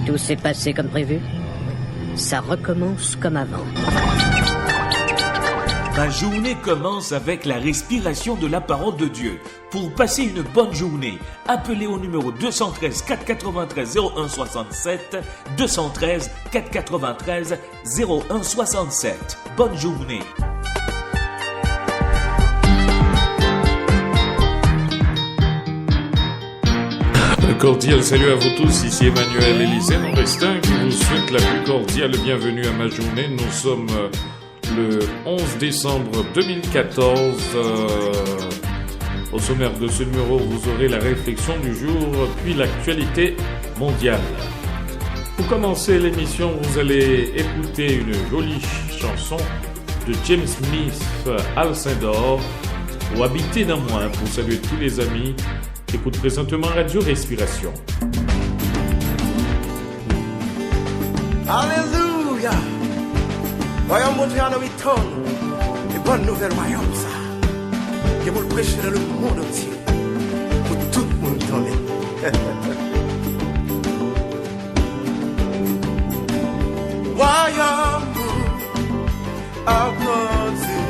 Tout s'est passé comme prévu. Ça recommence comme avant. Ma journée commence avec la respiration de la parole de Dieu. Pour passer une bonne journée, appelez au numéro 213 493 0167, 213 493 0167. Bonne journée. Un cordial salut à vous tous, ici Emmanuel Élisée Morestin qui vous souhaite la plus cordiale bienvenue à ma journée. Nous sommes le 11 décembre 2014. Au sommaire de ce numéro, vous aurez la réflexion du jour, puis l'actualité mondiale. Pour commencer l'émission, vous allez écouter une jolie chanson de James Smith, Alcindor, ou Habiter dans moi, pour saluer tous les amis qui écoutent présentement Radio Respiration. Alléluia! Royaume mondial retorne, et bonne nouvelle royaume ça. Que vous le prêchez dans le monde entier, pour tout le monde tomber. Royaume applaudi,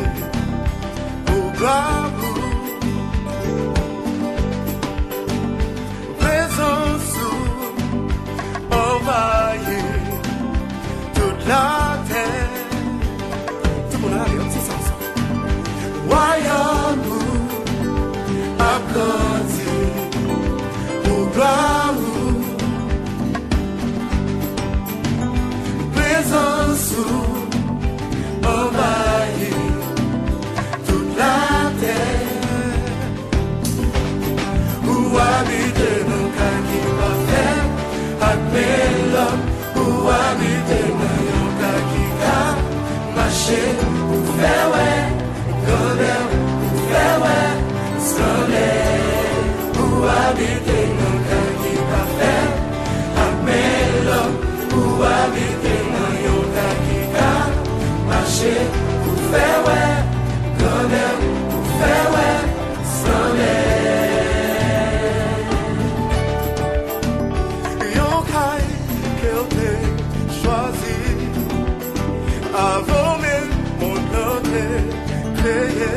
pour gloire, présence envahir toute la terre. Tout le monde a l'air, c'est ça. Royaume applaudi, pour gloire, présence envahir toute la terre. Où habiter nos cas qui va faire, admet l'homme. Où habiter nos cas qui va marcher, pour faire ouais, connaître, pour faire ouais, soleil. Où habiter nos cas qui va faire, admet l'homme. Où habiter nos cas qui va marcher, pour faire ouais, connaître, pour faire ouais, soleil. Avant même mon entrée créé,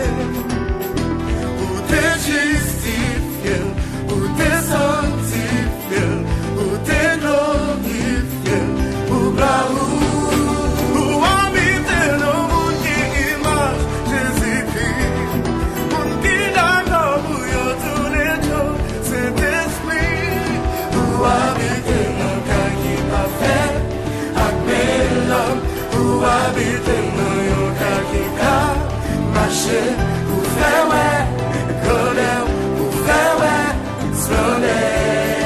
où t'es justifié, où t'es sanctifié, où t'es glorifié, où gloire, où habiter dans mon image Jésus-Christ, mon qui d'accord pour y tourner tout cet esprit, où habiter dans cas qui m'a fait, avec l'homme. Où habiter dans yon cas qui a marché, pour faire ouais, connaître, pour faire ouais, soleil.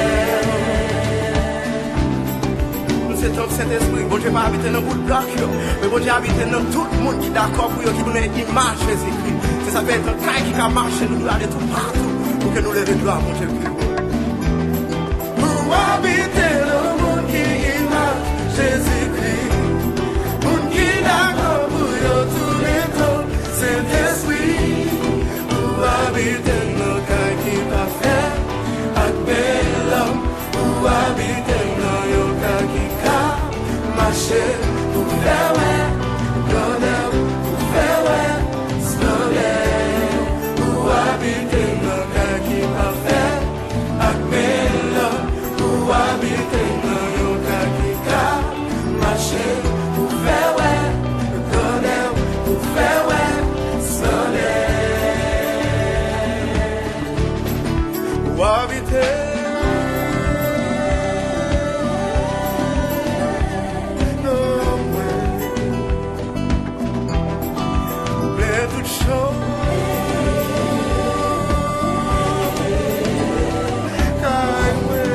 Nous c'est donc cet esprit, bon Dieu pas habiter dans bout de bloc, mais bon Dieu habiter dans tout le monde qui est d'accord pour yon qui nous une image Jésus-Christ. C'est ça fait être un cas qui a marché, nous aller tout partout, pour que nous lever gloire, mon Dieu. Où habiter dans le monde qui image Jésus-Christ. Saint-Esprit, où habiter nos cas qui va faire, avec l'homme, où habiter nos cas qui a marché, pour faire ouais, connaître, pour faire ouais, soleil, où habiter nos cas qui va faire, avec l'homme, où habiter nos cas qui a marché, pour faire ouais, connaître, pour faire ouais. Où habiter non ouais, oublier toutes choses, car ouais,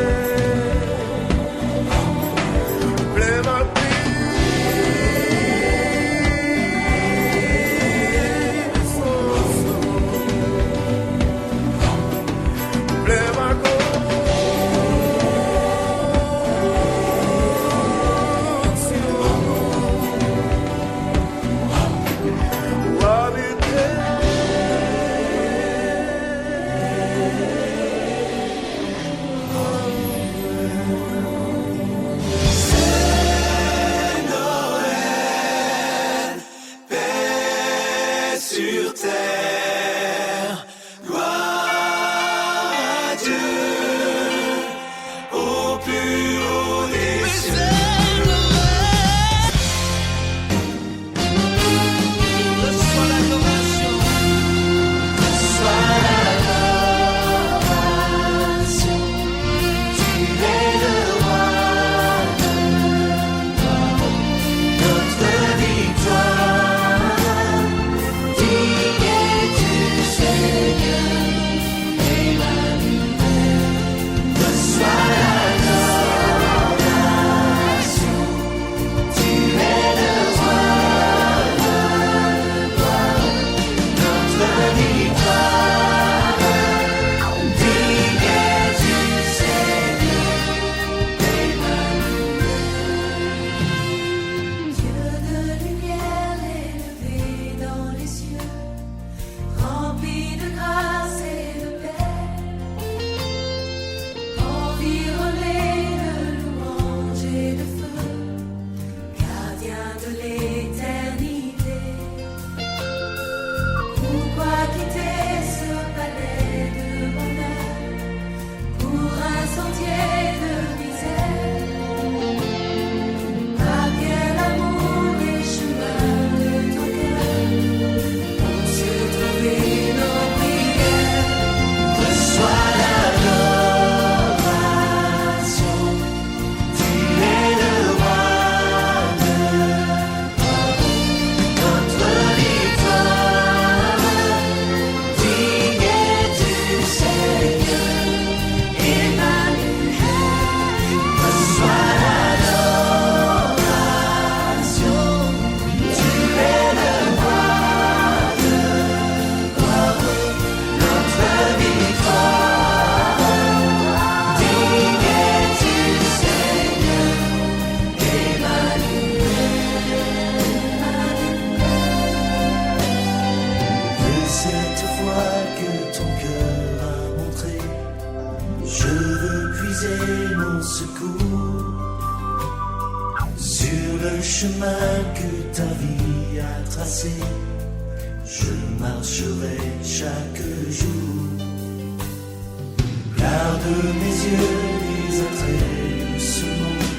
mon secours sur le chemin que ta vie a tracé. Je marcherai chaque jour. Garde mes yeux les attraits de ce monde.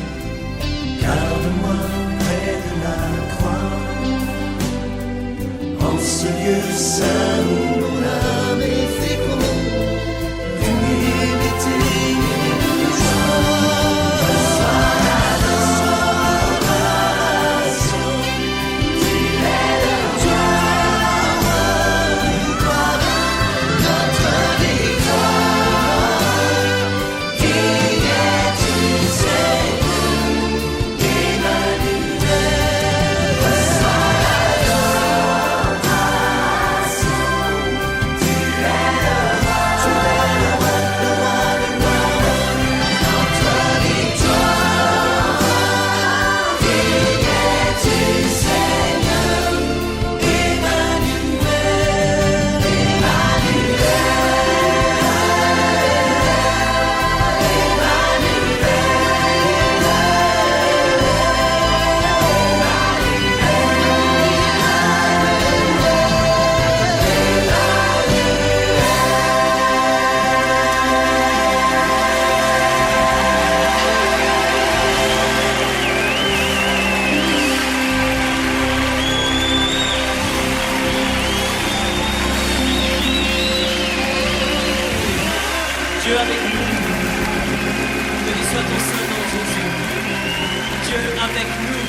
Garde-moi près de la croix. En ce lieu saint où mon âme est féconde, d'humilité et de joie. Dieu avec nous. Béni soit ton Saint-Nom, Jésus. Dieu avec nous.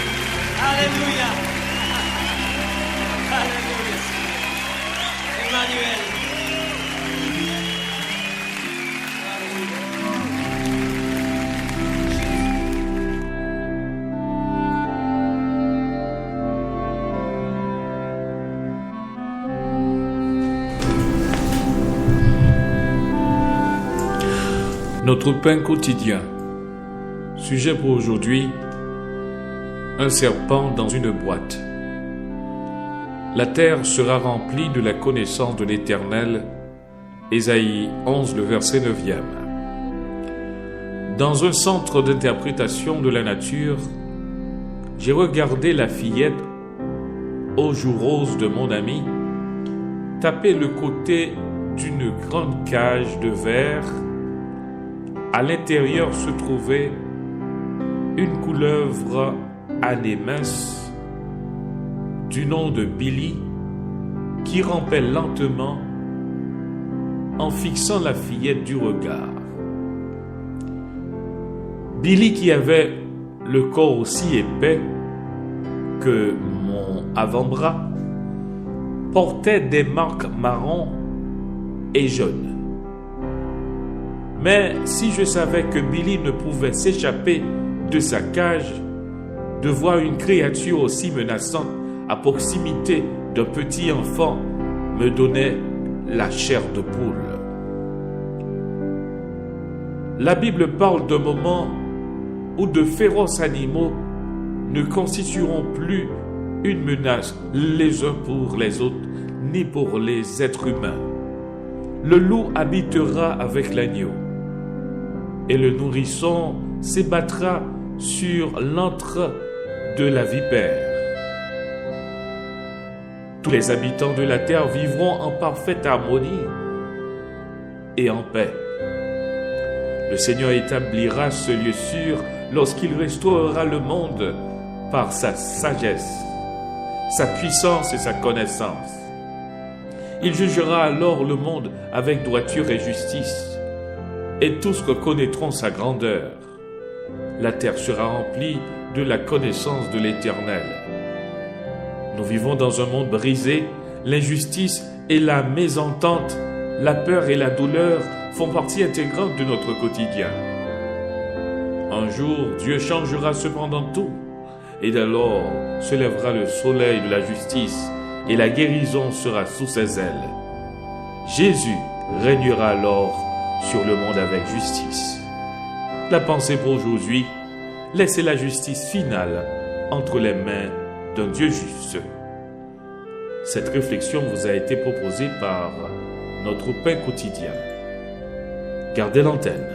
Alléluia. Alléluia. Emmanuel. Notre pain quotidien. Sujet pour aujourd'hui, un serpent dans une boîte. La terre sera remplie de la connaissance de l'Éternel. Ésaïe 11, le verset 9e. Dans un centre d'interprétation de la nature, j'ai regardé la fillette aux joues roses de mon ami taper le côté d'une grande cage de verre. À l'intérieur se trouvait une couleuvre à nez mince du nom de Billy qui rampait lentement en fixant la fillette du regard. Billy, qui avait le corps aussi épais que mon avant-bras, portait des marques marron et jaunes. Mais si je savais que Billy ne pouvait s'échapper de sa cage, de voir une créature aussi menaçante à proximité d'un petit enfant me donnait la chair de poule. La Bible parle d'un moment où de féroces animaux ne constitueront plus une menace les uns pour les autres, ni pour les êtres humains. Le loup habitera avec l'agneau, et le nourrisson s'ébattra sur l'antre de la vipère. Tous les habitants de la terre vivront en parfaite harmonie et en paix. Le Seigneur établira ce lieu sûr lorsqu'il restaurera le monde par sa sagesse, sa puissance et sa connaissance. Il jugera alors le monde avec droiture et justice, et tous reconnaîtront sa grandeur. La terre sera remplie de la connaissance de l'Éternel. Nous vivons dans un monde brisé. L'injustice et la mésentente, la peur et la douleur font partie intégrante de notre quotidien. Un jour, Dieu changera cependant tout, et d'alors se lèvera le soleil de la justice, et la guérison sera sous ses ailes. Jésus régnera alors sur le monde avec justice. La pensée pour aujourd'hui, laissez la justice finale entre les mains d'un Dieu juste. Cette réflexion vous a été proposée par Notre pain quotidien. Gardez l'antenne.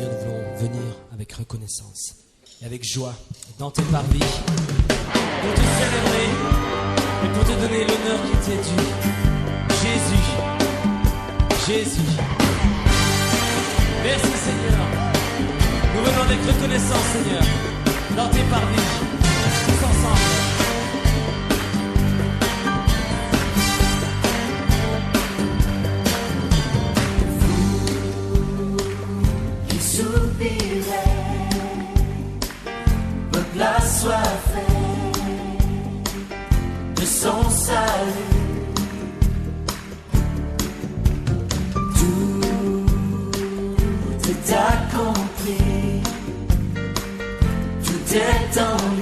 Seigneur, nous voulons venir avec reconnaissance et avec joie dans tes parvis pour te célébrer et pour te donner l'honneur qui t'est dû. Jésus, Jésus. Merci Seigneur. Nous venons avec reconnaissance Seigneur dans tes parvis, tous ensemble. Assoiffé de son salut, tout est accompli, tout est en lui.